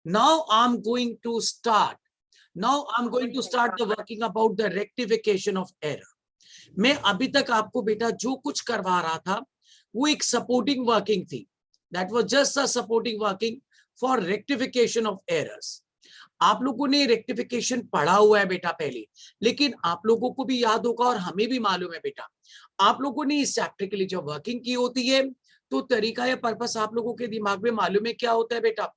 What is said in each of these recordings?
Now I'm going to start. Now I'm going to start the working about the rectification of error. मैं अभी तक आपको बेटा जो कुछ करवा रहा था वो एक सपोर्टिंग वर्किंग थी. That was just a supporting working for rectification of errors. आप लोगों ने रेक्टिफिकेशन पढ़ा हुआ है बेटा पहले, लेकिन आप लोगों को भी याद होगा और हमें भी मालूम है बेटा, आप लोगों ने इस चैप्टर के लिए जब वर्किंग की होती है तो तरीका या पर्पस आप लोगों के दिमाग में मालूम है क्या होता है बेटा.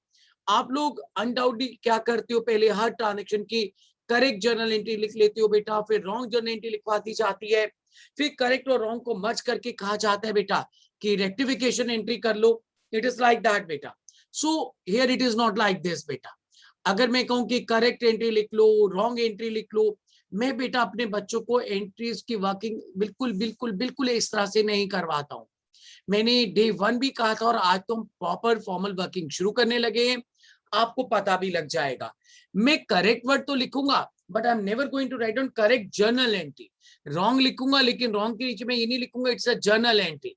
आप लोग अनडाउटली क्या करते हो, पहले हर ट्रांजेक्शन की करेक्ट जर्नल एंट्री लिख लेते हो बेटा, फिर रॉन्ग जर्नल एंट्री लिखवाती जाती है, फिर करेक्ट और रॉन्ग को मर्ज करके कहा जाता है बेटा कि रेक्टिफिकेशन एंट्री कर लो. इट इज लाइक दैट बेटा. So here it is not like this बेटा. अगर मैं कहूं कि करेक्ट एंट्री लिख लो, रॉन्ग एंट्री लिख लो, मैं बेटा अपने बच्चों को एंट्रीज की वर्किंग बिल्कुल बिल्कुल बिल्कुल इस तरह से नहीं करवाता हूं. मैंने डे 1 भी कहा था और आज तो हम प्रॉपर फॉर्मल वर्किंग शुरू करने लगे हैं, आपको पता भी लग जाएगा. मैं करेक्ट वर्ड तो लिखूंगा but I am never going to write down correct journal entry. Wrong लिखूंगा लेकिन रॉन्ग के नीचे मैं ये नहीं लिखूंगा इट्स अ जर्नल एंट्री,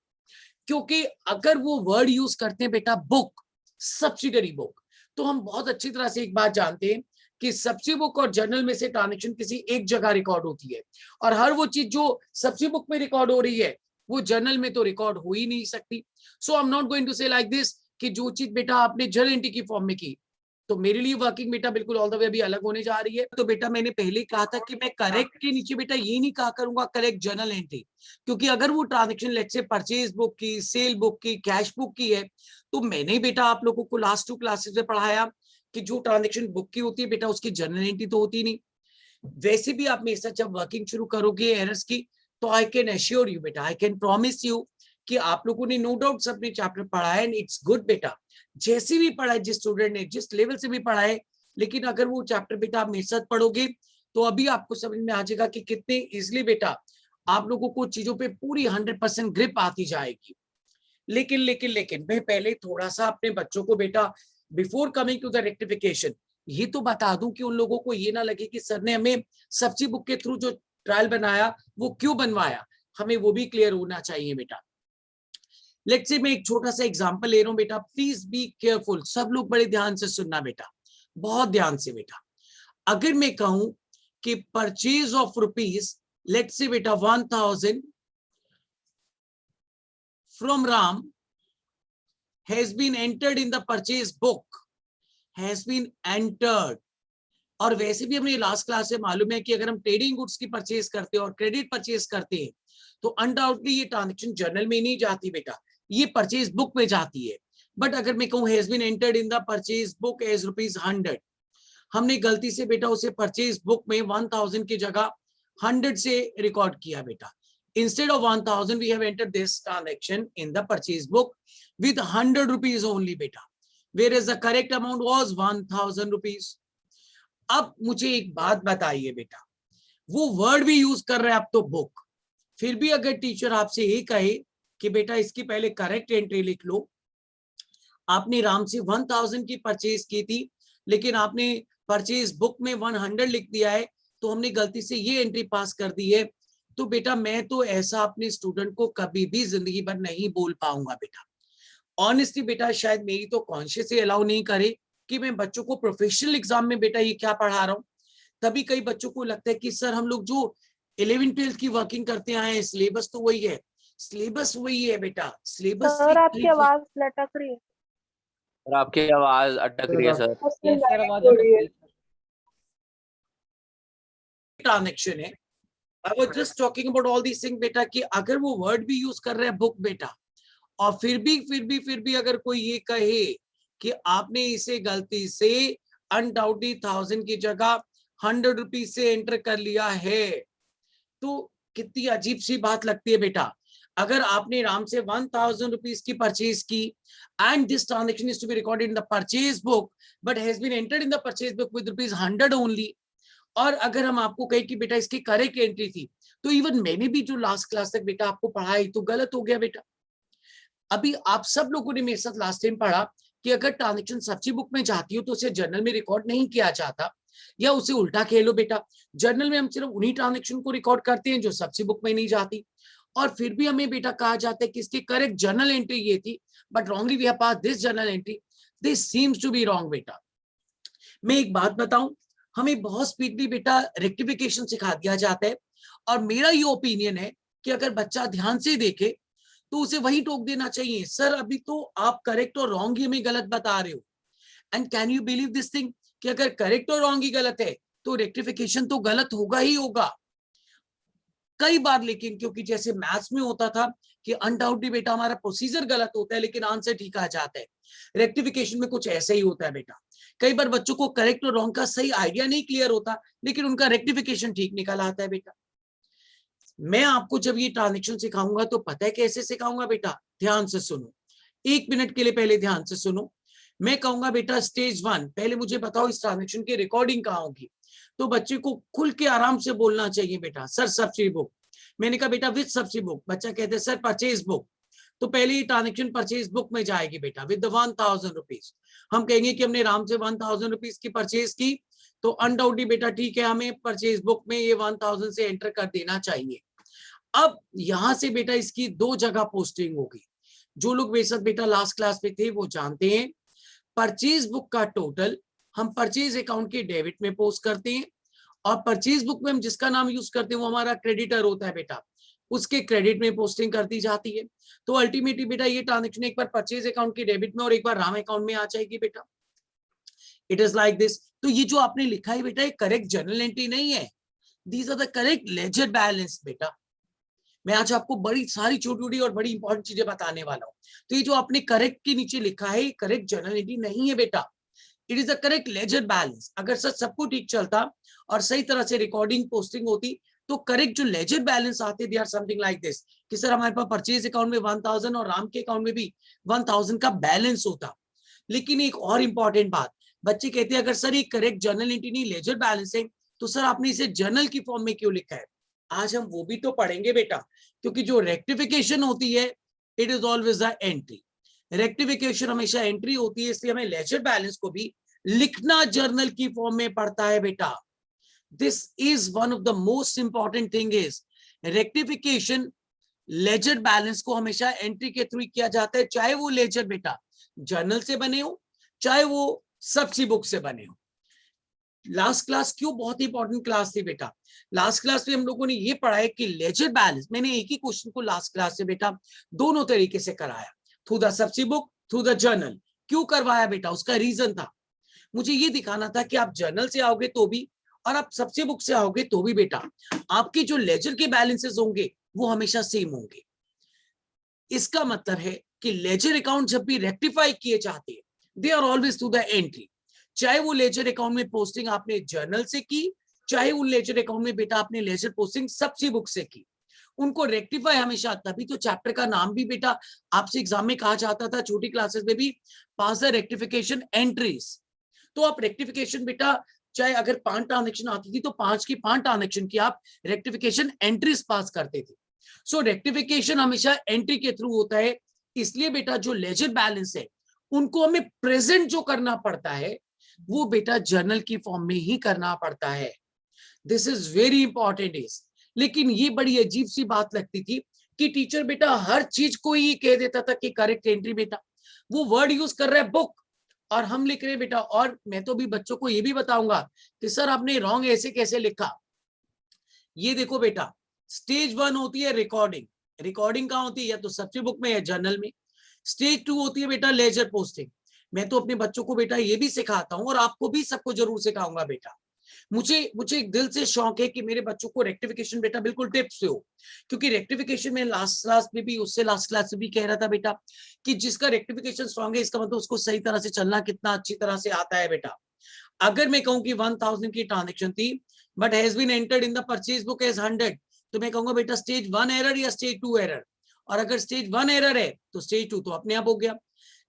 क्योंकि अगर वो वर्ड यूज करते हैं बेटा बुक, सब्सिडरी बुक, तो हम बहुत अच्छी तरह से एक बात जानते हैं कि सब्सिडी बुक और जर्नल में से ट्रांजेक्शन किसी एक जगह रिकॉर्ड होती है, और हर वो चीज जो सब्सिडी बुक में रिकॉर्ड हो रही है वो जर्नल में तो रिकॉर्ड हो ही नहीं सकती. So I am not going to say like this कि जो चीज बेटा आपने जर्नल एंट्री की फॉर्म में की तो मेरे लिए वर्किंग बेटा बिल्कुल ऑल द वे अभी अलग होने जा रही है. तो बेटा मैंने पहले कहा था कि मैं करेक्ट के नीचे बेटा ये नहीं कहा करूंगा करेक्ट जर्नल एंट्री, क्योंकि अगर वो ट्रांजेक्शन लेट से परचेज बुक की, सेल बुक की, कैश बुक की है, तो मैंने बेटा आप लोगों को लास्ट 2 क्लासेस में पढ़ाया कि जो ट्रांजेक्शन बुक की होती है बेटा उसकी जर्नल एंट्री तो होती नहीं. वैसे भी आप मेरे साथ जब वर्किंग शुरू करोगे एरर्स की, तो आई कैन एश्योर यू बेटा, आई कैन प्रॉमिस यू कि आप लोगों ने नो डाउट अपने चैप्टर पढ़ा है एंड इट्स गुड बेटा. जैसे भी पढ़ा है, जिस स्टूडेंट ने जिस लेवल से भी पढ़ा है, लेकिन अगर वो चैप्टर बेटा आप मेरे साथ पढ़ोगे तो अभी आपको समझ में आ जाएगा कि कितने इजिली बेटा आप लोगों को चीजों पे पूरी 100% ग्रिप आती जाएगी. लेकिन लेकिन लेकिन मैं पहले थोड़ा सा अपने बच्चों को बेटा before coming to the rectification ये तो बता दूं कि उन लोगों को ये ना लगे कि सर ने हमें सब्सिडी बुक के थ्रू जो ट्रायल बनाया वो क्यों बनवाया, हमें वो भी क्लियर होना चाहिए बेटा. लेट्स से मैं एक छोटा सा एग्जांपल ले रहा हूं बेटा, प्लीज बी केयरफुल, सब लोग बड़े ध्यान से सुनना बेटा, बहुत ध्यान से बेटा. अगर मैं कहूं कि purchase of rupees let's say बेटा 1000 from Ram has been entered in the purchase book, has been entered. और वैसे भी हमें लास्ट क्लास से मालूम है कि अगर हम ट्रेडिंग गुड्स की परचेज करते हैं और क्रेडिट परचेज करते हैं तो अनडाउटली ये ट्रांजेक्शन जर्नल में नहीं जाती बेटा, ये परचेज बुक में जाती है. बट अगर मैं कहूं has been entered in the purchase book as ₹100, हमने गलती से बेटा उसे परचेज बुक में 1000 की जगह 100 से रिकॉर्ड किया बेटा. Instead of 1000 we have entered this transaction in the purchase book with 100 rupees only beta, whereas the correct amount was 1000 rupees. अब मुझे एक बात बताइए बेटा, वो वर्ड भी यूज कर रहे हैं आप तो बुक, फिर भी अगर टीचर आपसे ये कहे कि बेटा इसकी पहले करेक्ट एंट्री लिख लो, आपने राम से 1000 की परचेज की थी लेकिन आपने परचेज बुक में 100 लिख दिया है, तो हमने गलती से ये एंट्री पास कर दी है, तो बेटा मैं तो ऐसा अपने स्टूडेंट को कभी भी जिंदगी भर नहीं बोल पाऊंगा बेटा. ऑनेस्टली बेटा शायद मेरी तो कॉन्शियस ही अलाउ नहीं करे कि मैं बच्चों को प्रोफेशनल एग्जाम में बेटा ये क्या पढ़ा रहा हूँ. तभी कई बच्चों को लगता है कि सर हम लोग जो 11th-12th की वर्किंग करते आए हैं सिलेबस तो वही है, सिलेबस वही है बेटा, सिलेबस सर आपकी आवाज लटक रही है. सर आपकी आवाज अटक रही है सर. यस सर आवाज अटक रही है. ट्रांजेक्शन है. I was just talking about all these things बेटा कि अगर वो वर्ड भी यूज कर रहे हैं बुक बेटा, और फिर भी अगर कोई ये कहे कि आपने इसे गलती से अनडाउटली 1000 की जगह 100 रुपीज से एंटर कर लिया है, तो कितनी अजीब सी बात लगती है बेटा. अगर आपने राम से 1000 रुपीज की परचेज की and this transaction is to be recorded in the purchase book but has been entered in the purchase book with ₹100 only, और अगर हम आपको कहे कि बेटा इसकी करेक्ट एंट्री थी, तो इवन मैंने भी जो लास्ट क्लास तक बेटा आपको पढ़ाई तो गलत हो गया बेटा. अभी आप सब लोगों ने मेरे साथ लास्ट टाइम पढ़ा कि अगर ट्रांजेक्शन सब्सिडी बुक में जाती हो तो उसे जर्नल में रिकॉर्ड नहीं किया जाता, या उसे उल्टा खेलो बेटा, जर्नल में हम सिर्फ उन्हीं ट्रांजेक्शन को रिकॉर्ड करते हैं जो सब्सिडी बुक में नहीं जाती, और फिर भी हमें बेटा कहा जाता है कि इसकी करेक्ट जर्नल एंट्री ये थी but wrongly we have pass this journal entry. This seems to be wrong बेटा. मैं एक बात बताऊं, हमें बहुत स्पीडली बेटा रेक्टिफिकेशन सिखा दिया जाता है, और मेरा ये ओपिनियन है कि अगर बच्चा ध्यान से देखे तो उसे वही टोक देना चाहिए, सर अभी तो आप करेक्ट और रॉन्ग ही में गलत बता रहे हो। And can you believe this thing कि अगर करेक्ट और रॉन्ग ही गलत है तो रेक्टिफिकेशन तो गलत होगा ही होगा कई बार। लेकिन क्योंकि जैसे मैथ्स में होता था कि अनडाउटली बेटा हमारा प्रोसीजर गलत होता है लेकिन आंसर ठीक आ जाता है, रेक्टिफिकेशन में कुछ ऐसा ही होता है बेटा। कई बार बच्चों को करेक्ट और रॉन्ग का सही आइडिया नहीं क्लियर होता लेकिन उनका रेक्टिफिकेशन ठीक निकल आता है बेटा। मैं आपको जब ये ट्रांजेक्शन सिखाऊंगा तो पता है कैसे सिखाऊंगा बेटा, ध्यान से सुनो, 1 मिनट के लिए पहले ध्यान से सुनो। मैं कहूंगा बेटा स्टेज 1, पहले मुझे बताओ इस ट्रांजेक्शन की रिकॉर्डिंग कहाँ होगी। तो बच्चे को खुल के आराम से बोलना चाहिए बेटा, सर सब्सिडी बुक। मैंने कहा बेटा विद सब्सिडी बुक, बच्चा कहते हैं सर परचेज बुक। तो पहले ये ट्रांजेक्शन परचेज बुक में जाएगी बेटा विद 1000 रुपीज। हम कहेंगे कि हमने राम से 1000 रुपीज की परचेज की, तो अनडाउटली बेटा ठीक है, हमें परचेज बुक में ये 1000 से एंटर कर देना चाहिए। अब यहां से बेटा इसकी 2 जगह पोस्टिंग होगी। जो लोग बेशक बेटा लास्ट क्लास में थे वो जानते हैं, परचेज बुक का टोटल हम परचेज अकाउंट के डेबिट में पोस्ट करते हैं, और परचेज बुक में हम जिसका नाम यूज करते हैं वो हमारा क्रेडिटर होता है बेटा, उसके क्रेडिट में पोस्टिंग कर दी जाती है। तो अल्टीमेटली बेटा ये ट्रांजेक्शन एक बार परचेज अकाउंट के डेबिट में और एक बार राम अकाउंट में आ जाएगी बेटा। It is like this. तो ये जो आपने लिखा है बेटा ये करेक्ट जर्नल एंट्री नहीं है, these are the correct ledger balance बेटा। मैं आज आपको बड़ी सारी छोटी छोटी और बड़ी इंपॉर्टेंट चीजें बताने वाला हूँ। तो ये जो आपने करेक्ट के नीचे लिखा है करेक्ट जर्नल एंट्री नहीं है बेटा, it is the correct ledger balance. अगर सर सब कुछ ठीक चलता और सही तरह से रिकॉर्डिंग पोस्टिंग होती तो करेक्ट जो लेजर बैलेंस आते they are something like this कि सर हमारे पास परचेज अकाउंट में 1000 और राम के अकाउंट में भी 1000 का बैलेंस होता। लेकिन एक और इंपॉर्टेंट बात, बच्चे कहते हैं अगर सर ये करेक्ट जर्नल एंट्री नहीं लेजर बैलेंस है तो सर आपने इसे जर्नल की फॉर्म में क्यों लिखा है। आज हम वो भी तो पढ़ेंगे बेटा, क्योंकि जो रेक्टिफिकेशन होती है it is always the entry. Rectification हमेशा एंट्री होती है, इसलिए हमें लेजर बैलेंस को भी लिखना जर्नल की फॉर्म में पड़ता है बेटा। This is one of the most important thing is rectification ledger balance को हमेशा एंट्री के थ्रू किया जाता है, चाहे वो लेजर बेटा जर्नल से बने हो चाहे वो सब्सिडी बुक से बने हो। लास्ट क्लास क्यों बहुत इंपॉर्टेंट क्लास थी बेटा, लास्ट क्लास में हम लोगों ने ये पढ़ा है कि लेजर बैलेंस, मैंने एक ही क्वेश्चन को लास्ट क्लास से बेटा दोनों तरीके से कराया, through the subsidy book through the journal. क्यों करवाया बेटा, उसका रीजन था, मुझे ये दिखाना था कि आप जर्नल से आओगे तो भी और आप सब्सिडी बुक से आओगे तो भी बेटा आपके जो लेजर के बैलेंसेस होंगे वो हमेशा सेम होंगे। इसका मतलब है कि लेजर अकाउंट जब भी रेक्टिफाई किए जाते हैं they are always to the entry, चाहे वो लेजर अकाउंट में पोस्टिंग आपने जर्नल से की चाहे उन लेजर अकाउंट में बेटा आपने लेजर पोस्टिंग सब्सिडी बुक से की, उनको रेक्टिफाई हमेशा। तभी तो चैप्टर का नाम भी बेटा आपसे एग्जाम में कहा जाता था छोटी क्लासेस में भी, पास द रेक्टिफिकेशन एंट्रीज। तो आप रेक्टिफिकेशन बेटा चाहे अगर 5 ट्रांजेक्शन आती थी तो 5 की 5 ट्रांजेक्शन की आप रेक्टिफिकेशन एंट्रीज पास करते थे। सो रेक्टिफिकेशन हमेशा एंट्री के थ्रू होता है, इसलिए बेटा जो लेजर बैलेंस है उनको हमें प्रेजेंट जो करना पड़ता है वो बेटा जर्नल की फॉर्म में ही करना पड़ता है। This is very important is. लेकिन ये बड़ी अजीब सी बात लगती थी कि टीचर बेटा हर चीज को ही कह देता था कि करेक्ट एंट्री बेटा, वो वर्ड यूज कर रहा है बुक और हम लिख रहे हैं बेटा, और मैं तो भी बच्चों को ये भी बताऊंगा कि सर आपने रॉन्ग ऐसे कैसे लिखा। ये देखो बेटा स्टेज 1 होती है रिकॉर्डिंग, रिकॉर्डिंग कहाँ होती है या तो सब्सिडी बुक में या जर्नल में। स्टेज 2 होती है बेटा लेजर पोस्टिंग। मैं तो अपने बच्चों को बेटा ये भी सिखाता हूँ और आपको भी सबको जरूर सिखाऊंगा बेटा। मुझे एक दिल से शौक है कि मेरे बच्चों को रेक्टिफिकेशन बेटा बिल्कुल टिप्स से हो, क्योंकि रेक्टिफिकेशन में लास्ट क्लास में भी उससे लास्ट क्लास में भी कह रहा था बेटा कि जिसका रेक्टिफिकेशन स्ट्रांग है इसका मतलब उसको सही तरह से चलना कितना अच्छी तरह से आता है बेटा। अगर मैं कहूँ कि 1000 की ट्रांजेक्शन थी but has been entered in the purchase book as 100, तो मैं कहूंगा बेटा स्टेज 1 एरर या स्टेज 2 एरर, और अगर स्टेज 1 एरर है तो स्टेज 2 तो अपने आप हो गया।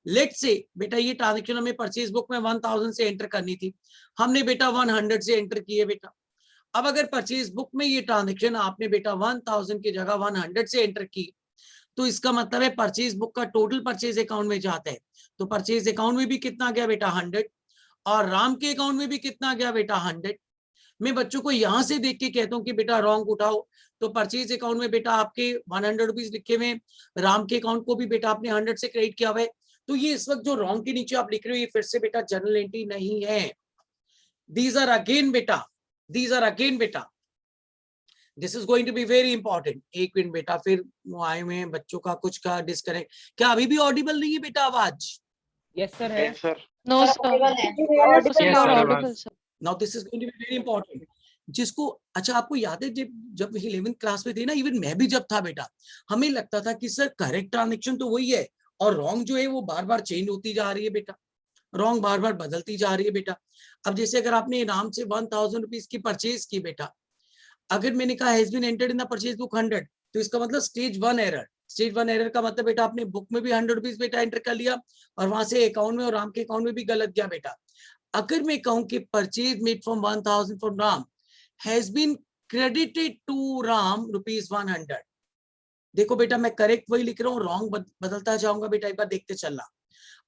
लेट्स से बेटा ये ट्रांजेक्शन हमें परचेज बुक में 1000 से एंटर करनी थी, हमने बेटा 100 से एंटर किए बेटा। अब अगर परचेज बुक में ये ट्रांजेक्शन आपने बेटा 1000 की जगह 100 से एंटर की तो इसका मतलब है परचेज बुक का टोटल परचेज अकाउंट में जाता है, तो परचेज अकाउंट में भी कितना गया बेटा 100, और राम के अकाउंट में भी कितना गया बेटा 100। मैं बच्चों को यहां से देख के कहता हूँ कि बेटा रॉन्ग उठाओ, तो परचेज अकाउंट में बेटा आपके 100 रुपीज लिखे हुए, राम के अकाउंट को भी बेटा आपने 100 से क्रेडिट किया हुआ है। तो ये इस वक्त जो रॉन्ग के नीचे आप लिख रहे हो ये फिर से बेटा जर्नल एंट्री नहीं है, these are again beta, this is going to be very important. एक मिनट बेटा, फिर आए हुए हैं बच्चों का कुछ का डिस्कनेक्ट, क्या अभी भी ऑडिबल नहीं है बेटा आवाज? Yes sir है. Yes, sir. No, sir. Audible Sir, you Yes, are sir, audible, ma'am. sir. Now this is going to be very important. जिसको, अच्छा आपको याद है जब 11th क्लास में थे ना, इवन मैं भी जब था बेटा, हमें लगता था कि सर करेक्ट ट्रांजेक्शन तो वही है और रॉन्ग जो है वो बार बार चेंज होती जा रही है बेटा, रॉन्ग बार बार बदलती जा रही है बेटा। अब जैसे अगर आपने इनाम से 1000 रुपीज की परचेज की बेटा, अगर मैंने कहा has been entered in the purchase book 100, तो इसका मतलब स्टेज 1 एरर। स्टेज 1 एरर का मतलब बेटा आपने बुक में भी 100 रुपीज बेटा एंटर कर लिया और वहां से अकाउंट में और राम के अकाउंट में भी गलत गया बेटा। अगर मैं कहूं कि purchase made from 1000 from Ram has been credited to Ram ₹100, देखो बेटा मैं करेक्ट वही लिख रहा हूँ, रॉन्ग बदलता जाऊंगा बेटा, एक बार देखते चलना।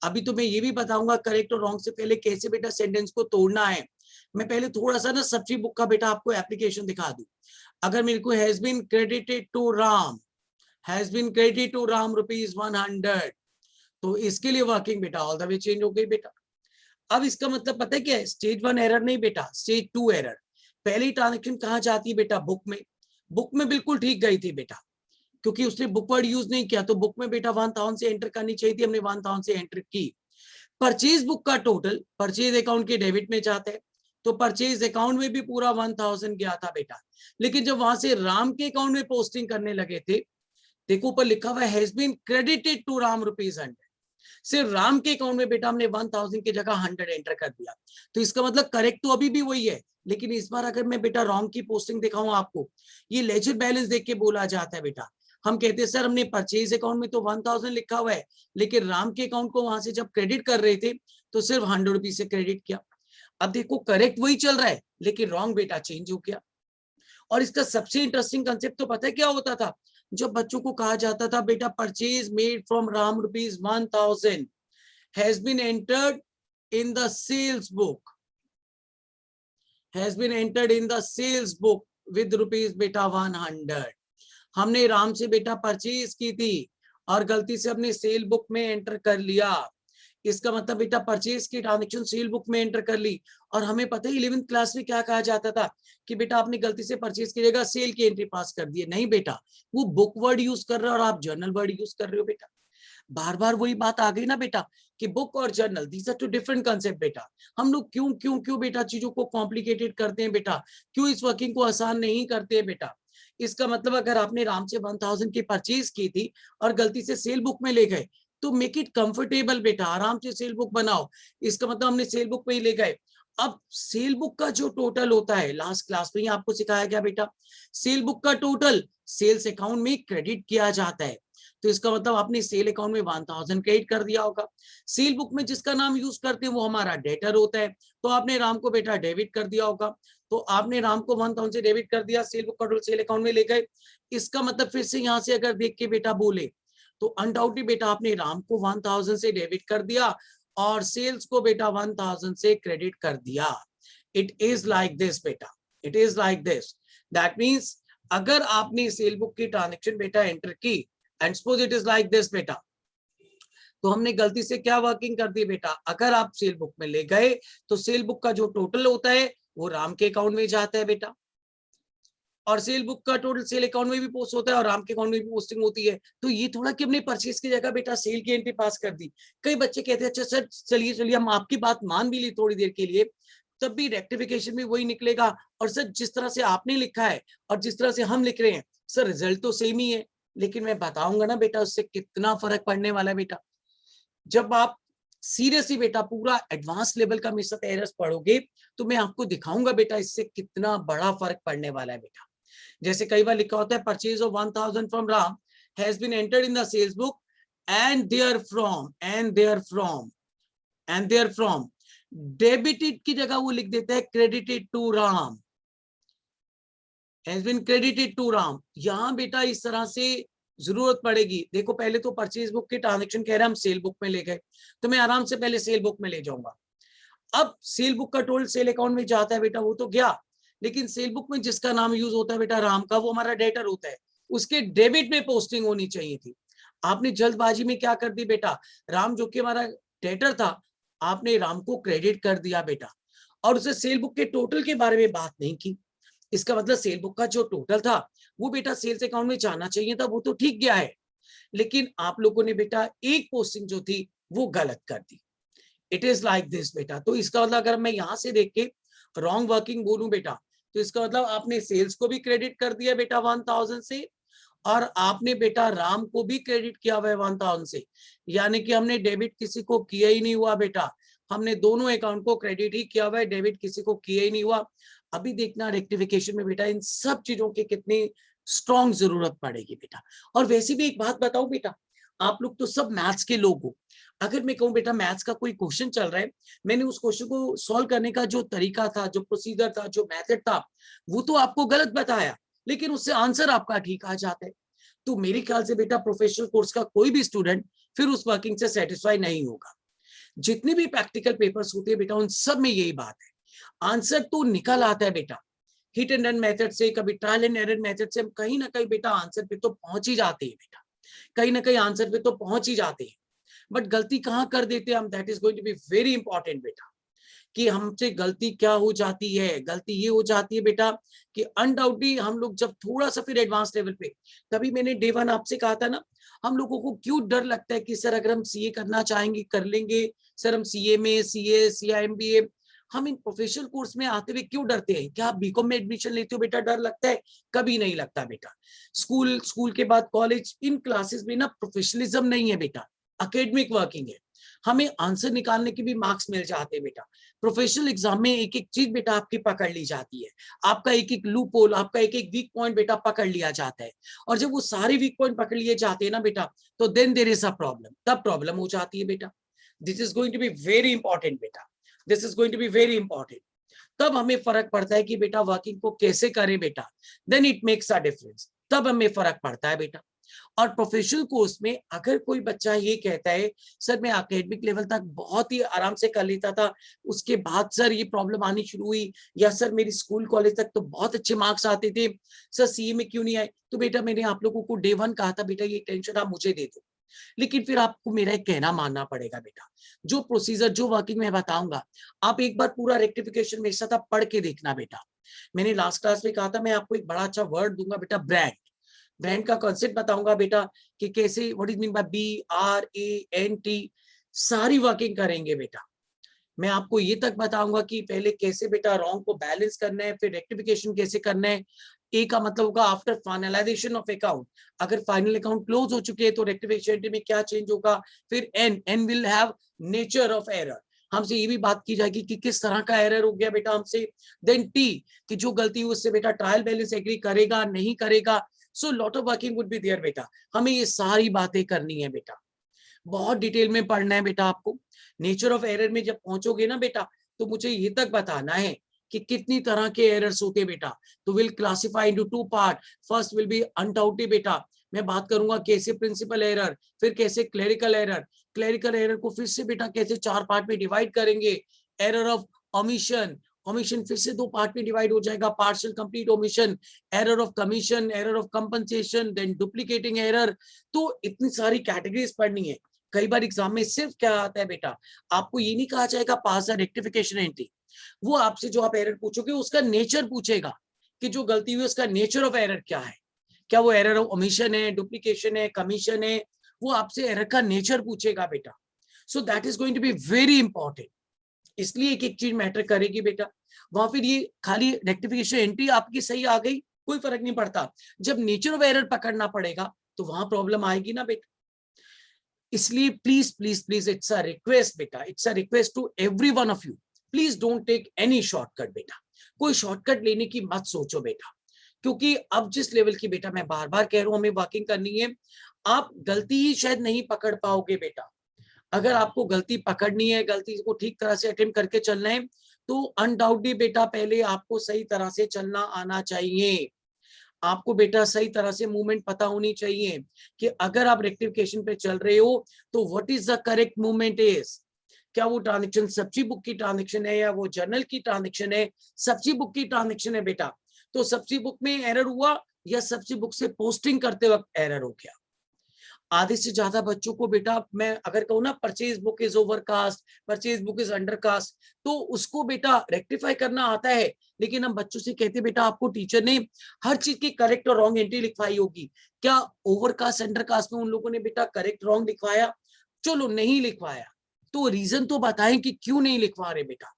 अभी तो मैं ये भी बताऊंगा करेक्ट और रॉन्ग से पहले कैसे बेटा सेंटेंस को तोड़ना है। मैं पहले थोड़ा सा ना सब्जी बुक का बेटा आपको एप्लीकेशन दिखा दूं। अगर मेरे को has been credited to Ram ₹100, तो इसके लिए वर्किंग बेटा ऑल द वे चेंज हो गई बेटा। अब इसका मतलब पता है क्या है? स्टेज 1 एरर नहीं बेटा, स्टेज 2 एरर। पहली ट्रांजेक्शन कहाँ जाती है बेटा? बुक में। बुक में बिल्कुल ठीक गई थी बेटा, क्योंकि उसने बुक वर्ड यूज नहीं किया, तो बुक में बेटा 1000 से एंटर करनी चाहिए थी, हमने 1000 से एंटर की। परचेज बुक का टोटल परचेज अकाउंट के डेबिट में जाता है, तो परचेज अकाउंट में भी पूरा 1000 गया था बेटा। लेकिन जब वहां से राम के अकाउंट में पोस्टिंग करने लगे थे, देखो ऊपर लिखा हुआ has been credited to Ram ₹100, सिर्फ राम के अकाउंट में बेटा हमने 1000 की जगह 100 एंटर कर दिया। तो इसका मतलब करेक्ट तो अभी भी वही है, लेकिन इस बार अगर मैं बेटा रॉन्ग की पोस्टिंग दिखाऊं आपको, ये लेजर बैलेंस देख के बोला जाता है बेटा। हम कहते हैं सर हमने परचेज अकाउंट में तो 1000 लिखा हुआ है, लेकिन राम के अकाउंट को वहां से जब क्रेडिट कर रहे थे तो सिर्फ 100 रुपीज से क्रेडिट किया। अब देखो करेक्ट वही चल रहा है, लेकिन रॉन्ग बेटा चेंज हो गया। और इसका सबसे इंटरेस्टिंग कंसेप्ट तो पता है क्या होता था? जब बच्चों को कहा जाता था बेटा purchase made from Ram ₹1000 has been entered in the sales book, has been entered in the sales book with rupees बेटा 100। हमने राम से बेटा परचेज की थी और गलती से अपने सेल बुक में एंटर कर लिया। इसका मतलब बेटा परचेज की ट्रांजेक्शन सेल बुक में एंटर कर ली, और हमें पता है 11th क्लास में क्या कहा जाता था कि बेटा आपने गलती से परचेज की जगह सेल की एंट्री पास कर दी है। नहीं बेटा, वो बुक वर्ड यूज कर रहे हो और आप जर्नल वर्ड यूज कर रहे हो बेटा। बार बार वही बात आ गई ना बेटा कि बुक और journal these are two different concept बेटा। हम लोग क्यों बेटा चीजों को कॉम्प्लिकेटेड करते हैं बेटा, क्यों इस वर्किंग को आसान नहीं करते हैं बेटा। इसका मतलब अगर आपने राम से 1000 की परचेज की थी और गलती से सेल बुक में ले गए, तो मेक इट कंफर्टेबल बेटा, आराम से सेल बुक बनाओ। इसका मतलब हमने सेल बुक में ही ले गए। अब सेल बुक का जो टोटल होता है, लास्ट क्लास में ही आपको सिखाया गया बेटा, सेल बुक का टोटल सेल्स अकाउंट में क्रेडिट किया जाता है। तो इसका मतलब आपने सेल अकाउंट में 1000 क्रेडिट कर दिया होगा। सेल बुक में जिसका नाम यूज करते हैं वो हमारा डेटर होता है, तो आपने राम को बेटा डेबिट कर दिया होगा। तो आपने राम को 1000 से डेबिट कर दिया, सेल बुक का टोटल सेल अकाउंट में ले गए। इसका मतलब फिर से यहाँ से अगर देख के बेटा बोले तो अनडाउटली बेटा आपने राम को 1000 से डेबिट कर दिया और सेल्स को बेटा 1000 से क्रेडिट कर दिया। इट इज लाइक दिस बेटा, it is like this. That means अगर आपने सेल बुक की ट्रांजेक्शन बेटा एंटर की and suppose it is like this बेटा, तो हमने गलती से क्या वर्किंग कर दी बेटा, अगर आप सेल बुक में ले गए तो सेल बुक का जो टोटल होता है वो राम के अकाउंट में जाता है बेटा, और सेल बुक का टोटल सेल अकाउंट में भी पोस्ट होता है और राम के अकाउंट में भी पोस्टिंग होती है। तो ये थोड़ा कि हमने परचेज की जगह बेटा सेल की एंट्री पास कर दी। कई बच्चे कहते हैं अच्छा सर चलिए हम आपकी बात मान भी ली थोड़ी देर के लिए, तब भी रेक्टिफिकेशन में वही निकलेगा। और सर जिस तरह से आपने लिखा है और जिस तरह से हम लिख रहे हैं सर रिजल्ट तो सेम ही है, लेकिन मैं बताऊंगा ना बेटा उससे कितना फर्क पड़ने वाला है बेटा। जब आप सीरियसली बेटा पूरा एडवांस लेवल का मेरे साथ एरर्स पढ़ोगे तो मैं आपको दिखाऊंगा बेटा इससे कितना बड़ा फर्क पड़ने वाला है बेटा। जैसे कई बार लिखा होता है purchase of 1000 from Ram has been entered in the sales book and there from debited की जगह वो लिख देता है credited to Ram, has been credited to Ram. यहां बेटा इस तरह से जरूरत पड़ेगी। देखो पहले तो परचेज बुक की ट्रांजेक्शन कह रहे हैं हम सेल बुक में ले गए, तो मैं आराम से पहले सेल बुक में ले जाऊंगा। अब सेल बुक का टोटल सेल अकाउंट में जाता है बेटा, वो तो गया, लेकिन सेल बुक में जिसका नाम यूज होता है बेटा राम का, वो हमारा डेटर होता है, उसके डेबिट में पोस्टिंग होनी चाहिए थी। आपने जल्दबाजी में क्या कर दी बेटा, राम जो कि हमारा डेटर था आपने राम को क्रेडिट कर दिया बेटा। और उसे सेल बुक के टोटल के बारे में बात नहीं की। इसका मतलब सेल बुक का जो टोटल था वो बेटा सेल्स अकाउंट में जाना चाहिए था, वो तो ठीक गया है, लेकिन आप लोगों ने बेटा एक पोस्टिंग जो थी वो गलत कर दी। इट इज लाइक दिस बेटा। तो इसका मतलब अगर मैं यहां से देख के रॉन्ग वर्किंग बोलूं बेटा, तो इसका मतलब आपने सेल्स को भी क्रेडिट कर दिया बेटा 1000 से, और आपने बेटा राम को भी क्रेडिट किया हुआ है 1000 से, यानी कि हमने डेबिट किसी को किया ही नहीं हुआ बेटा, हमने दोनों अकाउंट को क्रेडिट ही किया हुआ है, डेबिट किसी को किया ही नहीं हुआ। अभी देखना रेक्टिफिकेशन में बेटा इन सब चीजों की कितनी स्ट्रॉन्ग जरूरत पड़ेगी बेटा। और वैसे भी एक बात बताऊं बेटा, आप लोग तो सब मैथ्स के लोग हो, अगर मैं कहूं बेटा मैथ्स का कोई क्वेश्चन चल रहा है, मैंने उस क्वेश्चन को सॉल्व करने का जो तरीका था, जो प्रोसीजर था, जो मेथड था, वो तो आपको गलत बताया, लेकिन उससे आंसर आपका ठीक आ जाता है। तो मेरे ख्याल से बेटा प्रोफेशनल कोर्स का कोई भी स्टूडेंट फिर उस वर्किंग से सेटिस्फाई नहीं होगा। जितने भी प्रैक्टिकल पेपर्स होते हैं बेटा उन सब में यही बात है, आंसर तो निकल आता है बेटा, हिट एंड रन मेथड से, कभी ट्रायल एंड एरर मेथड से, हम कहीं ना कहीं बेटा आंसर पे तो पहुंच ही जाते हैं बेटा, कहीं ना कहीं आंसर पे तो पहुंच ही जाते हैं। बट गलती कहाँ कर देते हैं हम, that is going to be very important बेटा, कि हमसे गलती क्या हो जाती है। गलती ये हो जाती है बेटा कि अनडाउटली हम लोग जब थोड़ा सा फिर एडवांस लेवल पे, तभी मैंने डे 1 आपसे कहा था ना, हम लोगों को क्यों डर लगता है कि सर अगर हम सीए करना चाहेंगे कर लेंगे, सर हम सीए में सीए सीआईएमबीए, हम इन प्रोफेशनल कोर्स में आते हुए क्यों डरते हैं? क्या आप बीकॉम में एडमिशन लेते हो बेटा डर लगता है? कभी नहीं लगता बेटा। स्कूल के बाद कॉलेज, इन क्लासेस में ना प्रोफेशनलिज्म नहीं है बेटा, एकेडमिक वर्किंग है, हमें आंसर निकालने के भी मार्क्स मिल जाते हैं बेटा। प्रोफेशनल एग्जाम में एक एक चीज बेटा आपकी पकड़ ली जाती है, आपका एक एक लूप होल, आपका एक एक वीक पॉइंट बेटा पकड़ लिया जाता है, और जब वो सारे वीक पॉइंट पकड़ लिए जाते हैं ना बेटा, तो then there is a problem, तब प्रॉब्लम हो जाती है बेटा। This is going to be very important बेटा, this is going to be very important. तब हमें फर्क पड़ता है कि बेटा वर्किंग को कैसे करें बेटा, then it makes a difference, तब हमें फर्क पड़ता है बेटा। और प्रोफेशनल कोर्स में अगर कोई बच्चा ये कहता है सर मैं एकेडमिक लेवल तक बहुत ही आराम से कर लेता था, उसके बाद सर ये प्रॉब्लम आनी शुरू हुई, या सर मेरी स्कूल कॉलेज तक तो बहुत अच्छे मार्क्स आते थे, सर सीए में क्यों नहीं आए? तो बेटा मैंने आप लोगों को डे 1 कहा था बेटा ये टेंशन आप मुझे दे दो, लेकिन फिर आपको मेरा एक कहना मानना पड़ेगा बेटा, जो प्रोसीजर जो वर्किंग में बताऊंगा आप एक बार पूरा रेक्टिफिकेशन मेरे साथ आप पढ़ के देखना बेटा। मैंने लास्ट क्लास में कहा था मैं आपको एक बड़ा अच्छा वर्ड दूंगा बेटा, ब्रांड। ब्रांड का कॉन्सेप्ट बताऊंगा बेटा कि कैसे, what is mean by BRAND, सारी वर्किंग करेंगे बेटा। मैं आपको ये तक बताऊंगा कि पहले कैसे बेटा रॉन्ग को बैलेंस करना है, फिर रेक्टिफिकेशन कैसे करना है। ए का मतलब होगा आफ्टर फाइनलाइजेशन ऑफ अकाउंट, अगर फाइनल अकाउंट क्लोज हो चुके हैं तो रेक्टिफिकेशन में क्या चेंज होगा। फिर an will have nature of error, हमसे ये भी बात की जाएगी कि किस तरह का एरर हो गया बेटा हमसे। देन टी, कि जो गलती हुई उससे बेटा ट्रायल बैलेंस एग्री करेगा नहीं करेगा। So lot of working would be there बेटा, हमें ये सारी बातें करनी है बेटा, बहुत डिटेल में पढ़ना है बेटा आपको। नेचर ऑफ एरर में जब पहुंचोगे ना बेटा, तो मुझे ये तक बताना है कि कितनी तरह के एरर्स होते बेटा। तो we'll classify into 2 part, first we'll be undoubted बेटा, मैं बात करूंगा कैसे प्रिंसिपल एरर, फिर कैसे क्लेरिकल एरर, क्लेरिकल एरर को फिर से बेटा कैसे 4 पार्ट में डिवाइड करेंगे। एरर ऑफ ओमिशन, ओमिशन फिर से 2 पार्ट में डिवाइड हो जाएगा, partial complete omission, error of commission, error of compensation, then duplicating error. तो इतनी सारी कैटेगरीज पढ़नी है। कई बार एग्जाम में सिर्फ क्या आता है बेटा, आपको ये नहीं कहा जाएगा पास द रेक्टिफिकेशन एंट्री, वो आपसे जो आप एरर पूछोगे उसका नेचर पूछेगा कि जो गलती हुई उसका नेचर ऑफ एरर क्या है, क्या वो एरर ऑफ ओमिशन है, डुप्लीकेशन है, कमीशन है, वो आपसे एरर का नेचर पूछेगा बेटा। So that is going to be very important, इसलिए एक एक चीज मैटर करेगी बेटा। वहां फिर ये खाली रेक्टिफिकेशन एंट्री आपकी सही आ गई कोई फर्क नहीं पड़ता, जब नेचर ऑफ एरर पकड़ना पड़ेगा तो वहां प्रॉब्लम आएगी ना बेटा। इसलिए please please please it's a request बेटा, it's a request to every one of you, please don't take any shortcut बेटा, कोई शॉर्टकट लेने की मत सोचो बेटा, क्योंकि अब जिस लेवल की बेटा मैं बार बार कह रहा हूं हमें वर्किंग करनी है, आप गलती ही शायद नहीं पकड़ पाओगे बेटा। अगर आपको गलती पकड़नी है, गलती को ठीक तरह से अटेम्प्ट करके चलना है, तो अनडाउटली बेटा पहले आपको सही तरह से चलना आना चाहिए, आपको बेटा सही तरह से मूवमेंट पता होनी चाहिए कि अगर आप रेक्टिफिकेशन पे चल रहे हो तो what is the correct movement is, क्या वो ट्रांजेक्शन सब्जी बुक की ट्रांजेक्शन है या वो जर्नल की ट्रांजेक्शन है। सब्जी बुक की ट्रांजेक्शन है बेटा, तो सब्जी बुक में एरर हुआ या सब्जी बुक से पोस्टिंग करते वक्त एरर हो गया। आधे से ज्यादा बच्चों को बेटा मैं अगर कहूँ ना purchase book is overcast, purchase book is undercast, तो उसको बेटा रेक्टिफाई करना आता है। लेकिन हम बच्चों से कहते बेटा आपको टीचर ने हर चीज की करेक्ट और रॉन्ग एंट्री लिखवाई होगी, क्या ओवरकास्ट अंडरकास्ट में उन लोगों ने बेटा करेक्ट रॉन्ग लिखवाया? चलो नहीं लिखवाया तो रीजन तो बताएं कि क्यों नहीं लिखवा रहे बेटा।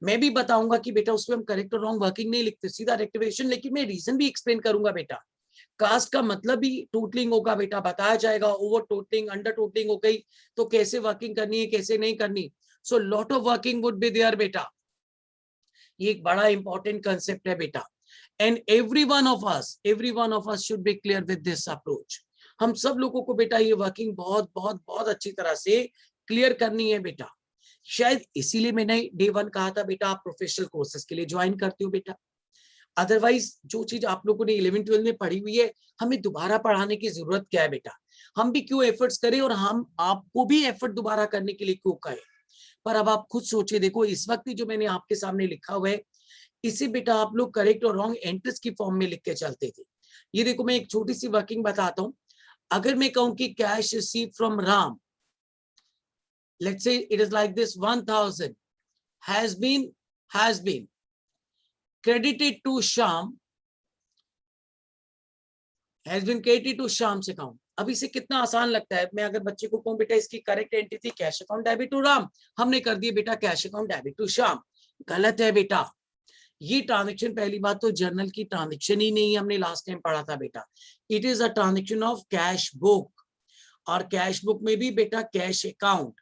मैं भी बताऊंगा कि बेटा उसमें हम करेक्ट और रॉन्ग वर्किंग नहीं लिखते, सीधा रेक्टिफिकेशन, लेकिन मैं रीजन भी एक्सप्लेन करूंगा बेटा। कास्ट का मतलब भी टोटलिंग होगा बेटा, बताया जाएगा। ओवर टोटलिंग, अंडर टोटलिंग हो गई तो कैसे वर्किंग करनी है कैसे नहीं करनी। So lot of working would be there बेटा। ये एक बड़ा इंपॉर्टेंट कंसेप्ट है बेटा। And every one of us should be clear with this approach. हम सब लोगों को बेटा ये वर्किंग बहुत बहुत बहुत अच्छी तरह से क्लियर करनी है बेटा। शायद इसीलिए मैंने डे 1 कहा था बेटा आप प्रोफेशनल कोर्सेज के लिए ज्वाइन करते हो बेटा। अदरवाइज जो चीज आप लोगों ने 11-12 में पढ़ी हुई है हमें दोबारा पढ़ाने की जरूरत क्या है बेटा। हम भी क्यों एफर्ट्स करें और हम आपको भी एफर्ट दोबारा करने के लिए क्यों कहें। पर अब आप खुद सोचिए, देखो इस वक्त जो मैंने आपके सामने लिखा हुआ है इसे बेटा आप लोग करेक्ट और रॉन्ग एंट्रीज की फॉर्म में लिख के चलते थे। ये देखो मैं एक छोटी सी वर्किंग बताता हूं। अगर मैं कहूं कि cash receive from Ram, let's say it is like this, 1000 has been credited to Shyam, has been credited to Shyam's account। अब इसे कितना आसान लगता है, मैं अगर बच्चे को कहूं बेटा इसकी करेक्ट एंट्री थी cash account debit to Ram, हमने कर दिया बेटा cash account debit to Shyam. गलत है बेटा। ये ट्रांजेक्शन पहली बात तो जर्नल की ट्रांजेक्शन ही नहीं है, हमने लास्ट टाइम पढ़ा था बेटा। It is a transaction of cash book, और कैश बुक में भी बेटा कैश अकाउंट,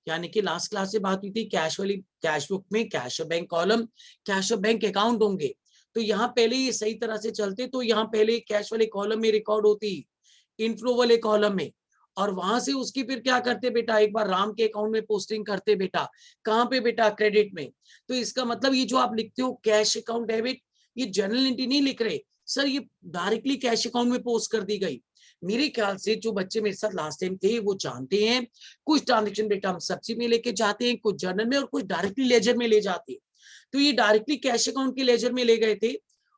यानी कि लास्ट क्लास से बात हुई थी कैश वाली कैश बुक में कैश और बैंक कॉलम, कैश और बैंक अकाउंट होंगे। तो यहाँ पहले ये सही तरह से चलते तो यहाँ पहले कैश वाले कॉलम में रिकॉर्ड होती, इनफ्लो वाले कॉलम में, और वहां से उसकी फिर क्या करते बेटा एक बार राम के अकाउंट में पोस्टिंग करते बेटा। कहाँ पे बेटा? क्रेडिट में। तो इसका मतलब ये जो आप लिखते हो कैश अकाउंट डेबिट, ये जनरल एंट्री नहीं लिख रहे सर, ये डायरेक्टली कैश अकाउंट में पोस्ट कर दी गई। मेरे ख्याल से जो बच्चे मेरे साथ लास्ट टाइम थे वो जानते हैं कुछ ट्रांजेक्शन बेटा हम सब्जी में लेके जाते हैं, कुछ जर्नल में और कुछ डायरेक्टली लेजर में ले जाते हैं। तो ये डायरेक्टली कैश अकाउंट के लेजर में ले गए थे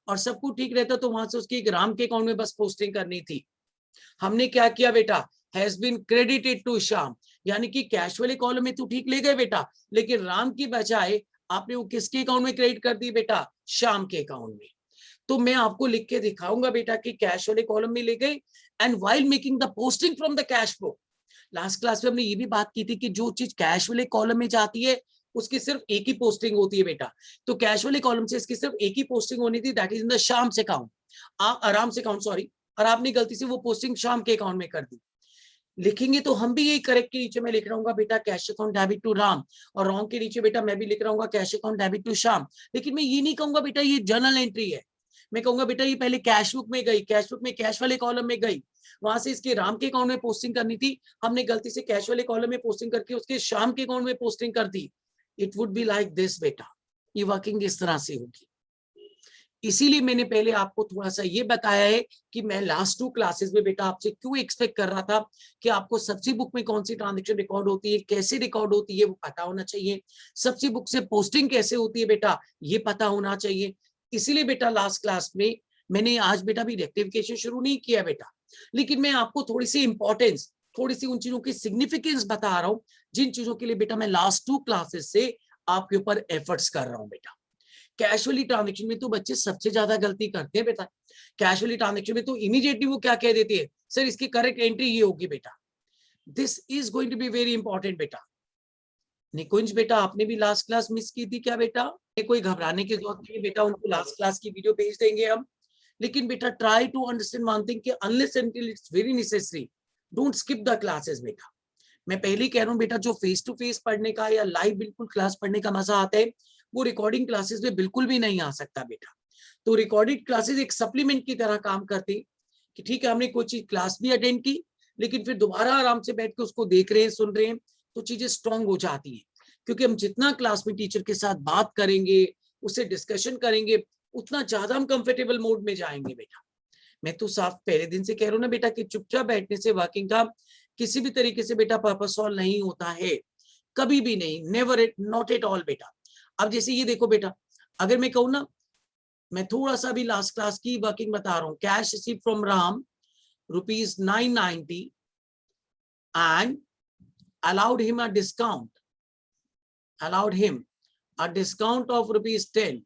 और सब कुछ ठीक रहता तो वहां से उसकी राम के अकाउंट में बस पोस्टिंग करनी थी। हमने क्या किया बेटा? Has been credited to Shyam, यानी कि कैश वाले कॉलम में तो ठीक ले गए बेटा, लेकिन राम की बजाय आपने वो किसके अकाउंट में क्रेडिट कर दी बेटा? श्याम के अकाउंट में। तो मैं आपको लिख के दिखाऊंगा बेटा कि कैश वाले कॉलम में ले गए and while making the posting from the cash book. Last class में हमने ये भी बात की थी कि जो चीज कैश वाले कॉलम में जाती है उसकी सिर्फ एक ही पोस्टिंग होती है बेटा। तो कैश वाले कॉलम से इसकी सिर्फ एक ही पोस्टिंग होनी थी, that is in the Shyam से अकाउंट, आराम से अकाउंट सॉरी, और आपने गलती से वो पोस्टिंग श्याम के अकाउंट में कर दी। लिखेंगे तो हम भी यही करेक्ट के नीचे मैं लिख रहा हूँ बेटा cash account debit to Ram, और रॉन्ग के नीचे बेटा मैं भी लिख रहा हूँ cash account debit to Shyam. लेकिन मैं ये नहीं कहूंगा बेटा ये जर्नल एंट्री है, मैं कहूंगा बेटा ये पहले कैश बुक में गई, कैश बुक में कैश वाले कॉलम में गई, वहां से इसके राम के अकाउंट में पोस्टिंग करनी थी, हमने गलती से कैश वाले कॉलम में पोस्टिंग करके उसके श्याम के अकाउंट में पोस्टिंग कर दी। It would be like this बेटा, ये वर्किंग इस तरह से होगी। इसीलिए मैंने पहले आपको थोड़ा सा ये बताया है कि मैं लास्ट 2 क्लासेस में बेटा आपसे क्यों एक्सपेक्ट कर रहा था कि आपको सब्जी बुक में कौन सी ट्रांजेक्शन रिकॉर्ड होती है, कैसे रिकॉर्ड होती है वो पता होना चाहिए, सब्जी बुक से पोस्टिंग कैसे होती है बेटा ये पता होना चाहिए। इसीलिए बेटा लास्ट क्लास में मैंने आज बेटा भी रेक्टिफिकेशन शुरू नहीं किया बेटा, लेकिन मैं आपको थोड़ी सी इंपॉर्टेंस, थोड़ी सी उन चीजों की सिग्निफिकेंस बता रहा हूँ जिन चीजों के लिए बेटा मैं लास्ट 2 क्लासेस से आपके ऊपर एफर्ट्स कर रहा हूँ बेटा। कैशुअली ट्रांजेक्शन में तो बच्चे सबसे ज्यादा गलती करते हैं बेटा। कैशुअली ट्रांजेक्शन में तो इमीडिएटली वो क्या कह देते हैं, सर इसकी करेक्ट एंट्री ये होगी बेटा। This is going to be very important बेटा। निकुंज बेटा आपने भी लास्ट क्लास मिस की थी क्या बेटा? कोई घबराने की जरूरत नहीं बेटा, उनको लास्ट क्लास की वीडियो भेज देंगे हम। लेकिन बेटा try to understand one thing कि unless until it's very necessary don't skip the classes बेटा। मैं पहले ही कह रहा हूँ बेटा जो फेस टू फेस पढ़ने का या लाइव बिल्कुल क्लास पढ़ने का मजा आता है वो रिकॉर्डिंग क्लासेस में बिल्कुल भी नहीं आ सकता बेटा। तो रिकॉर्डेड क्लासेस एक सप्लीमेंट की तरह काम करती कि ठीक है हमने कोई चीज क्लास भी अटेंड की लेकिन फिर दोबारा आराम से बैठ के उसको देख रहे हैं सुन रहे हैं तो चीजें स्ट्रांग हो जाती है। क्योंकि हम जितना क्लास में टीचर के साथ बात करेंगे उससे डिस्कशन करेंगे उतना ज्यादा हम कंफर्टेबल मोड में जाएंगे बेटा। मैं तो साफ पहले दिन से कह रहा हूँ ना बेटा कि चुपचाप बैठने से वर्किंग का किसी भी तरीके से बेटा पर्पस सॉल्व नहीं होता है, कभी भी नहीं, never it, not at all बेटा। अब जैसे ये देखो बेटा, अगर मैं कहूँ ना, मैं थोड़ा सा भी लास्ट क्लास की वर्किंग बता रहा हूँ, cash receive from Ram ₹990 and allowed him a discount of ₹10.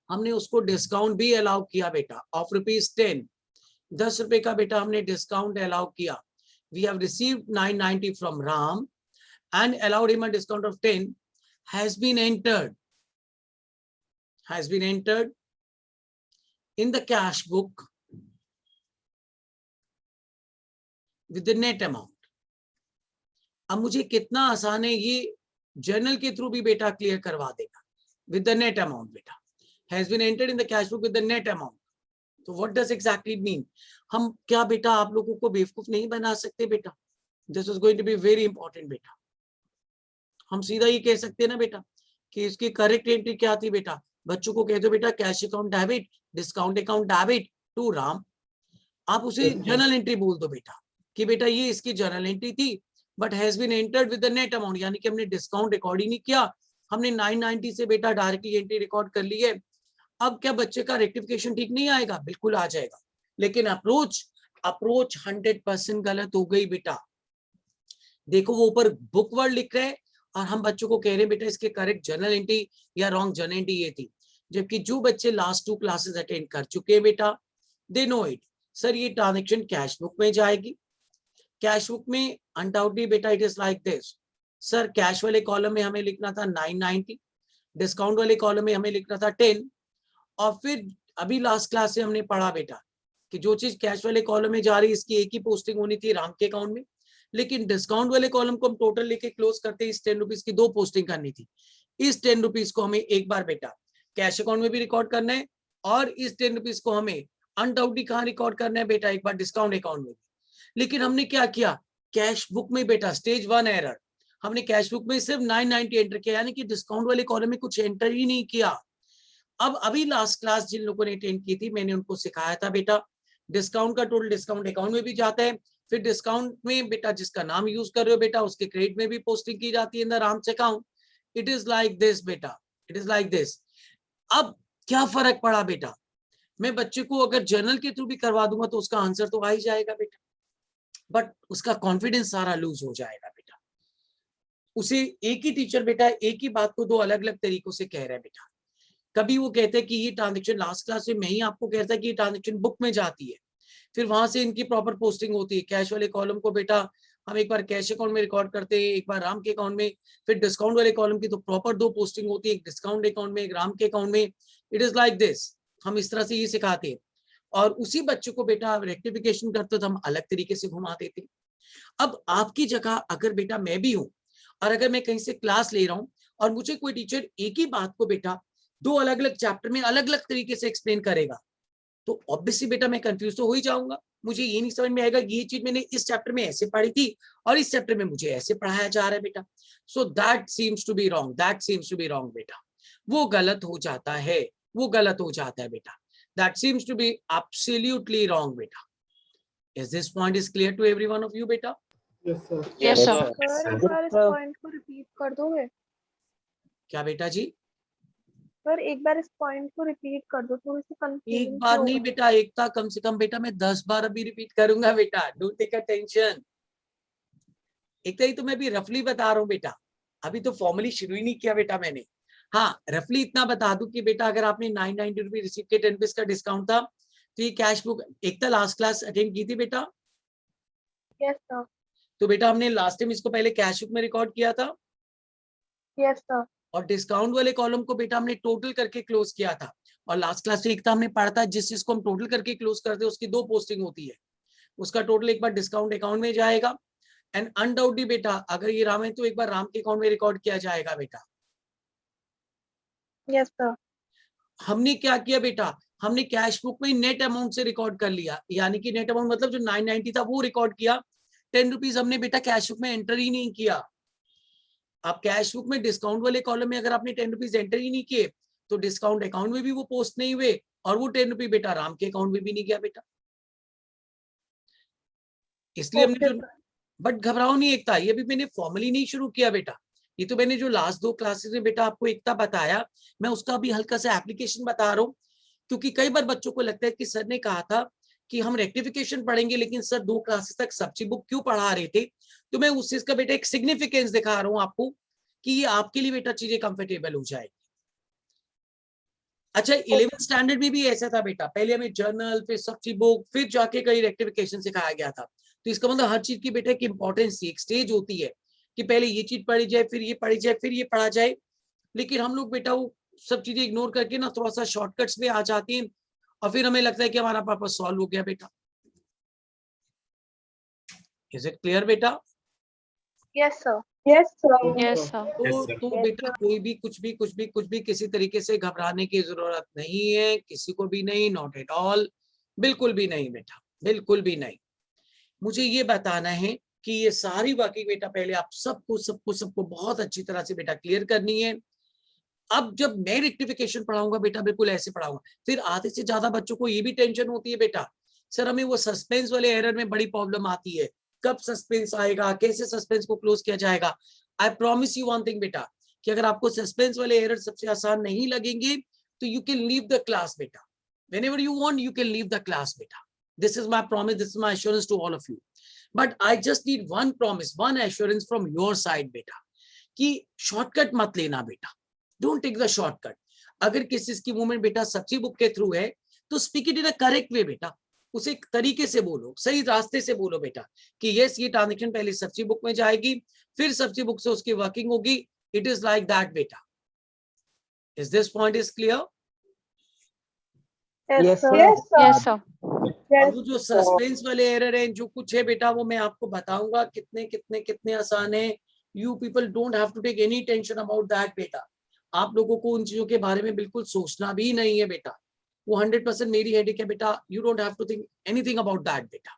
हमने उसको डिस्काउंट भी अलाउ किया बेटा ऑफ ₹10, 10 रुपए का बेटा हमने डिस्काउंट अलाउ किया. We have received 990 from Ram and allowed him a discount of 10 has been entered in the cash book with the net amount. अब मुझे कितना आसान है, ये जर्नल के थ्रू भी बेटा क्लियर करवा देगा. With the net amount बेटा has been entered in the cash book with the net amount. So what does exactly mean? हम क्या बेटा आप लोगों को बेवकूफ नहीं बना सकते बेटा. This is going to be very important बेटा. हम सीधा ये कह सकते हैं ना बेटा कि इसकी करेक्ट एंट्री क्या थी बेटा. बच्चों को कह दो बेटा cash account debit, discount account debit to Ram. आप उसे जर्नल एंट्री बोल दो बेटा कि बेटा ये इसकी जर्नल एंट्री थी but has been entered with the net amount, यानी कि हमने डिस्काउंट रिकॉर्ड ही नहीं किया, हमने 990 से बेटा डायरेक्टली एंट्री रिकॉर्ड कर ली है. अब क्या बच्चे का रेक्टिफिकेशन ठीक नहीं आएगा? बिल्कुल आ जाएगा, लेकिन अप्रोच 100% गलत हो गई बेटा. देखो वो ऊपर बुक वर्ड लिख रहे हैं और हम बच्चों को कह रहे हैं बेटा इसके करेक्ट जर्नल एंट्री या रॉन्ग जर्नल एंट्री ये थी. जबकि जो बच्चे लास्ट 2 क्लासेस अटेंड कर चुके हैं बेटा दे नो इट. सर ये ट्रांजेक्शन कैश बुक में जाएगी. कैश बुक में अनडाउटली बेटा it is like this. Sir cash वाले कॉलम में हमें लिखना था 990, डिस्काउंट वाले कॉलम में हमें लिखना था 10. और फिर अभी लास्ट क्लास से हमने पढ़ा बेटा कि जो चीज कैश वाले कॉलम में जा रही है इसकी एक ही पोस्टिंग होनी थी राम के अकाउंट में, लेकिन डिस्काउंट वाले कॉलम को हम टोटल लेके क्लोज करते इस 10 रुपीज की 2 पोस्टिंग करनी थी. इस 10 रुपीज को हमें एक बार बेटा कैश अकाउंट में भी रिकॉर्ड करना है और इस 10 रुपीज को हमें अनडाउटली कहाँ रिकॉर्ड करना है बेटा एक बार डिस्काउंट अकाउंट में. लेकिन हमने क्या किया कैश बुक में बेटा स्टेज 1 एरर, हमने कैश बुक में सिर्फ 990 एंटर किया, यानी कि डिस्काउंट वाले कॉलम में कुछ एंटर ही नहीं किया. अब अभी लास्ट क्लास जिन लोगों ने अटेंड की थी मैंने उनको सिखाया था बेटा डिस्काउंट का टोटल डिस्काउंट अकाउंट में भी जाता है, फिर डिस्काउंट में बेटा जिसका नाम यूज कर रहे हो बेटा उसके क्रेडिट में भी पोस्टिंग की जाती है in the Ram's account. It is like this बेटा, इट इज लाइक दिस. अब क्या फर्क पड़ा बेटा, मैं बच्चे को अगर जर्नल के थ्रू भी करवा दूंगा तो उसका आंसर तो आ ही जाएगा बेटा, बट उसका कॉन्फिडेंस सारा लूज हो जाएगा बेटा. उसे एक ही टीचर बेटा एक ही बात को 2 अलग अलग तरीकों से कह रहे हैं बेटा. कभी वो कहते हैं कि ये ट्रांजेक्शन लास्ट क्लास में मैं ही आपको कहता है कि ये ट्रांजेक्शन बुक में जाती है, फिर वहां से इनकी प्रॉपर पोस्टिंग होती है. कैश वाले कॉलम को बेटा हम एक बार कैश अकाउंट में रिकॉर्ड करते हैं, एक बार राम के अकाउंट में, फिर डिस्काउंट वाले कॉलम की तो प्रॉपर 2 पोस्टिंग होती है, एक डिस्काउंट अकाउंट में एक राम के अकाउंट में. It is like this. हम इस तरह से ये सिखाते हैं और उसी बच्चे को बेटा रेक्टिफिकेशन करते तो हम अलग तरीके से घुमाते थे. अब आपकी जगह अगर बेटा मैं भी हूं और अगर मैं कहीं से क्लास ले रहा हूं और मुझे कोई टीचर एक ही बात को बेटा 2 अलग अलग चैप्टर में अलग अलग तरीके से एक्सप्लेन करेगा तो ऑब्वियसली बेटा मैं कंफ्यूज तो हो ही जाऊंगा. मुझे ये नहीं समझ में आएगा ये चीज मैंने इस चैप्टर में ऐसे पढ़ी थी और इस चैप्टर में मुझे ऐसे पढ़ाया जा रहा है बेटा. So that seems to be wrong, that seems to be wrong बेटा. वो गलत हो जाता है, वो गलत हो जाता है बेटा. That seems to be absolutely wrong beta. Is this point is clear to every one of you beta? Yes, sir. Yes, sir. Sir एक बार इस पॉइंट को रिपीट कर दोगे? क्या बेटा जी? सर एक बार इस पॉइंट को रिपीट कर दो, थोड़ी सी कंफ्यूजन. एक बार नहीं बेटा, एक था कम से कम बेटा मैं 10 बार अभी रिपीट करूंगा बेटा. Don't take a tension. एक ही तो मैं भी रफली बता रहा हूँ बेटा, अभी तो फॉर्मली शुरू ही नहीं किया बेटा मैंने. हाँ रफली इतना बता दूं कि बेटा अगर आपने 990 रुपये रिसीव के 10 रुपीज का डिस्काउंट था तो ये कैश बुक एक था लास्ट क्लास अटेंड की थी बेटा. Yes sir. तो बेटा हमने लास्ट टाइम इसको पहले कैश बुक में रिकॉर्ड किया था. Yes sir. और डिस्काउंट वाले कॉलम को बेटा हमने टोटल करके क्लोज किया था. और लास्ट क्लास में एक था हमने पढ़ा था जिस चीज को हम टोटल करके क्लोज करते हैं उसकी 2 पोस्टिंग होती है, उसका टोटल एक बार डिस्काउंट अकाउंट में जाएगा एंड अनडाउटली बेटा अगर ये राम है तो एक बार राम के अकाउंट में रिकॉर्ड किया जाएगा बेटा. Yes sir. हमने क्या किया बेटा, हमने कैश बुक में नेट अमाउंट से रिकॉर्ड कर लिया, यानी कि नेट अमाउंट मतलब जो 990 था वो रिकॉर्ड किया. 10 रुपीज हमने बेटा कैश बुक में एंटर ही नहीं किया. आप कैश बुक में डिस्काउंट वाले कॉलम में अगर आपने 10 रुपीज एंटर ही नहीं किए तो डिस्काउंट अकाउंट में भी वो पोस्ट नहीं हुए और वो 10 रुपये बेटा राम के अकाउंट में भी नहीं गया बेटा. इसलिए हमने बट घबराओ नहीं एकता, ये भी मैंने फॉर्मली नहीं शुरू किया बेटा, ये तो मैंने जो लास्ट 2 क्लासेस में बेटा आपको एकता बताया मैं उसका भी हल्का सा एप्लीकेशन बता रहा हूँ. क्योंकि कई बार बच्चों को लगता है कि सर ने कहा था कि हम रेक्टिफिकेशन पढ़ेंगे, लेकिन सर 2 क्लासेस तक सब्जी बुक क्यों पढ़ा रहे थे, तो मैं उस चीज का बेटा एक सिग्निफिकेंस दिखा रहा हूं आपको कि ये आपके लिए बेटा चीजें कंफर्टेबल हो जाएगी। अच्छा 11th स्टैंडर्ड में भी ऐसा था बेटा, पहले हमें जर्नल, फिर सब्जी बुक, फिर जाके कई रेक्टिफिकेशन सिखाया गया था। तो इसका मतलब हर चीज की बेटा एक इंपॉर्टेंस थी, एक स्टेज होती है कि पहले ये चीज पढ़ी जाए, फिर ये पढ़ी जाए, फिर ये पढ़ा जाए। लेकिन हम लोग बेटा वो सब चीजें इग्नोर करके ना थोड़ा सा शॉर्टकट्स में आ जाती हैं, और फिर हमें लगता है कि हमारा पर्पस सॉल्व हो गया बेटा। इज इट क्लियर बेटा? Yes, sir. Yes, sir. Yes, sir. तो बेटा कोई भी कुछ भी किसी तरीके से घबराने की जरूरत नहीं है, किसी को भी नहीं, नॉट एट ऑल, बिल्कुल भी नहीं बेटा, बिल्कुल भी नहीं। मुझे ये बताना है कि ये सारी वर्किंग बेटा पहले आप सबको बहुत अच्छी तरह से बेटा क्लियर करनी है। अब जब मैं रेक्टिफिकेशन पढ़ाऊंगा बेटा बिल्कुल ऐसे पढ़ाऊंगा। फिर आधे से ज्यादा बच्चों को ये भी टेंशन होती है बेटा, सर हमें वो सस्पेंस वाले एरर में बड़ी प्रॉब्लम आती है, कब सस्पेंस आएगा, कैसे सस्पेंस को क्लोज किया जाएगा। I promise you one thing बेटा, कि अगर आपको सस्पेंस वाले एरर सबसे आसान नहीं लगेंगे तो you can leave the class बेटा, whenever you want you can leave the class beta. This is my promise, this is my assurance to all of you, but I just need one promise, one assurance from your side beta, कि shortcut मत लेना बेटा, don't take the shortcut. अगर किसी चीज की movement बेटा सब्जी बुक के थ्रू है तो speak it in a correct way बेटा, उसे एक तरीके से बोलो, सही रास्ते से बोलो बेटा कि यस ये ट्रांजेक्शन पहले सब्जी बुक में जाएगी, फिर सब्जी बुक से उसकी वर्किंग होगी। इट इज लाइक दैट बेटा। Is this point is clear? Yes, sir. Yes, sir. और वो जो सस्पेंस वाले एरर हैं जो कुछ है बेटा वो मैं आपको बताऊंगा कितने कितने कितने आसान है। You people don't have to take any tension about that बेटा। आप लोगों को उन चीजों के बारे में बिल्कुल सोचना भी नहीं है बेटा, वो 100% मेरी हेडेक है बेटा। You don't have to think anything about that बेटा।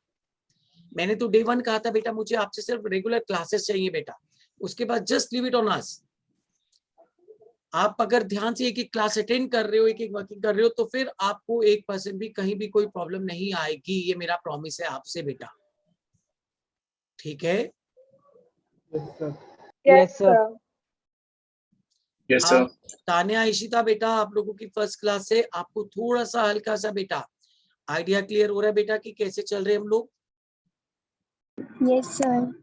मैंने तो डे 1 कहा था बेटा मुझे आपसे सिर्फ रेगुलर क्लासेस चाहिए बेटा, उसके बाद just leave it on us. आप अगर ध्यान से एक एक क्लास अटेंड कर रहे हो, एक एक वर्किंग कर रहे हो, तो फिर आपको 1% भी कहीं भी कोई प्रॉब्लम नहीं आएगी, ये मेरा प्रॉमिस है आपसे बेटा, ठीक है? Yes, sir. Yes, sir. Tanya Ishita बेटा आप लोगों की फर्स्ट क्लास से आपको थोड़ा सा हल्का सा बेटा आइडिया क्लियर हो रहा है बेटा कि कैसे चल रहे हैं हम लोग? Yes, sir.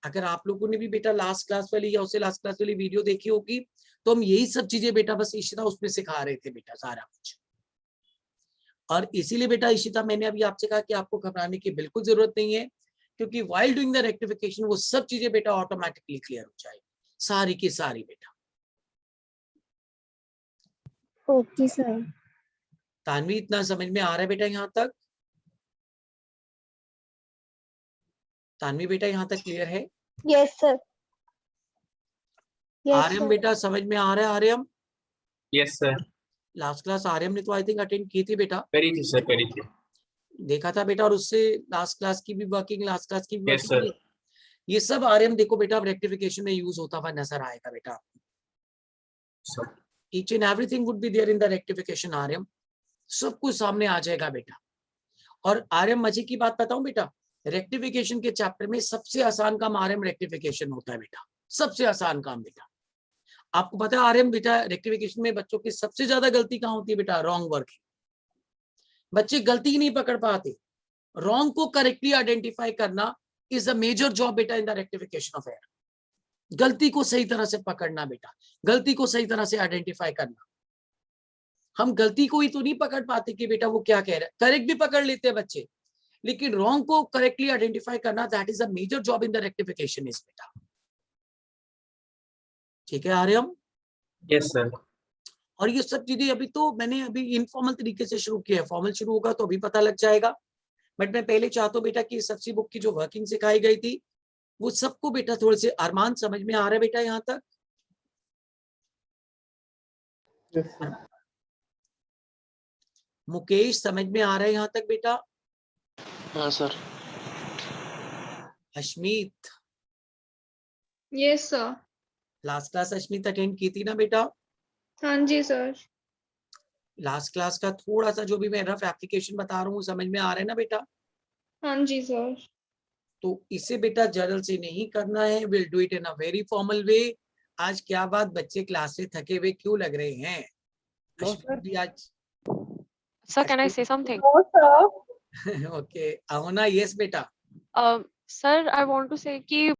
अगर आप लोगों ने भी बेटा लास्ट क्लास वाली या उससे लास्ट क्लास वाली वीडियो देखी होगी तो हम यही सब चीजें बेटा बस इशिता उसमें सिखा रहे थे बेटा सारा कुछ। और इसीलिए बेटा इशिता मैंने अभी आपसे कहा कि आपको घबराने की बिल्कुल जरूरत नहीं है, क्योंकि व्हाइल डूइंग द रेक्टिफिकेशन वो सब चीजें बेटा ऑटोमेटिकली क्लियर हो जाएगी, सारी की सारी बेटा। Okay, sir. तानवी इतना समझ में आ रहा है बेटा यहाँ तक? तानवी बेटा यहाँ तक क्लियर है? Yes, sir. Yes, Aryam sir. बेटा समझ में आ रहा है? Aryam Yes, sir. Last class Aryam ने तो आई थिंक अटेंड की थी बेटा, Very good, sir. Very good. देखा था बेटा, और उससे लास्ट क्लास की भी वर्किंग, लास्ट क्लास की भी Yes, वर्किंग, sir. ये सब आर्यम देखो बेटा अब रेक्टिफिकेशन में यूज होता हुआ नजर आएगा बेटा। Sir. Each and everything would be there in the rectification Aryam, सब कुछ सामने आ जाएगा बेटा। और आर्यम मजे की बात बताऊं बेटा, रेक्टिफिकेशन के चैप्टर में सबसे आसान काम आर्यम रेक्टिफिकेशन होता है बेटा, सबसे आसान काम बेटा। आपको पता है आर्यम बेटा रेक्टिफिकेशन में बच्चों की सबसे ज्यादा गलती कहाँ होती है बेटा? Wrong working. बच्चे गलती ही नहीं पकड़ पाते, रॉन्ग को करेक्टली आइडेंटिफाई करना इज अ मेजर जॉब बेटा इन द रेक्टिफिकेशन ऑफ एरर। गलती को सही तरह से पकड़ना बेटा, गलती को सही तरह से आइडेंटिफाई करना। हम गलती को ही तो नहीं पकड़ पाते कि बेटा वो क्या कह रहा है, करेक्ट भी पकड़ लेते हैं बच्चे, लेकिन रॉन्ग को करेक्टली आइडेंटिफाई करना that is a major job in the rectification is बेटा। ठीक है आर्यम? Yes, sir. और ये सब चीजें अभी तो मैंने अभी इनफॉर्मल तरीके से शुरू किया है, फॉर्मल शुरू होगा तो अभी पता लग जाएगा। बट मैं पहले चाहता हूँ बेटा कि सब्जी बुक की जो वर्किंग सिखाई गई थी वो सबको बेटा थोड़े से अरमान समझ में आ रहा है बेटा यहाँ तक? Yes, sir. मुकेश समझ में आ रहा है यहाँ तक बेटा? हाँ sir. Ashmeet, yes sir. Last class Ashmeet attend की थी ना बेटा? हाँ जी सर। लास्ट क्लास का थोड़ा सा जो भी मैं रफ एप्लीकेशन बता रहा हूँ समझ में आ रहा है ना बेटा? हाँ जी सर। तो इसे बेटा जर्नल से नहीं करना है, will do it in a very formal way. आज क्या बात बच्चे क्लास से थके हुए क्यों लग रहे हैं? No, Ashmeet sir. भी आज Sir, can I say something? No, sir. Okay, Ahona, yes बेटा. Sir, I want to say कि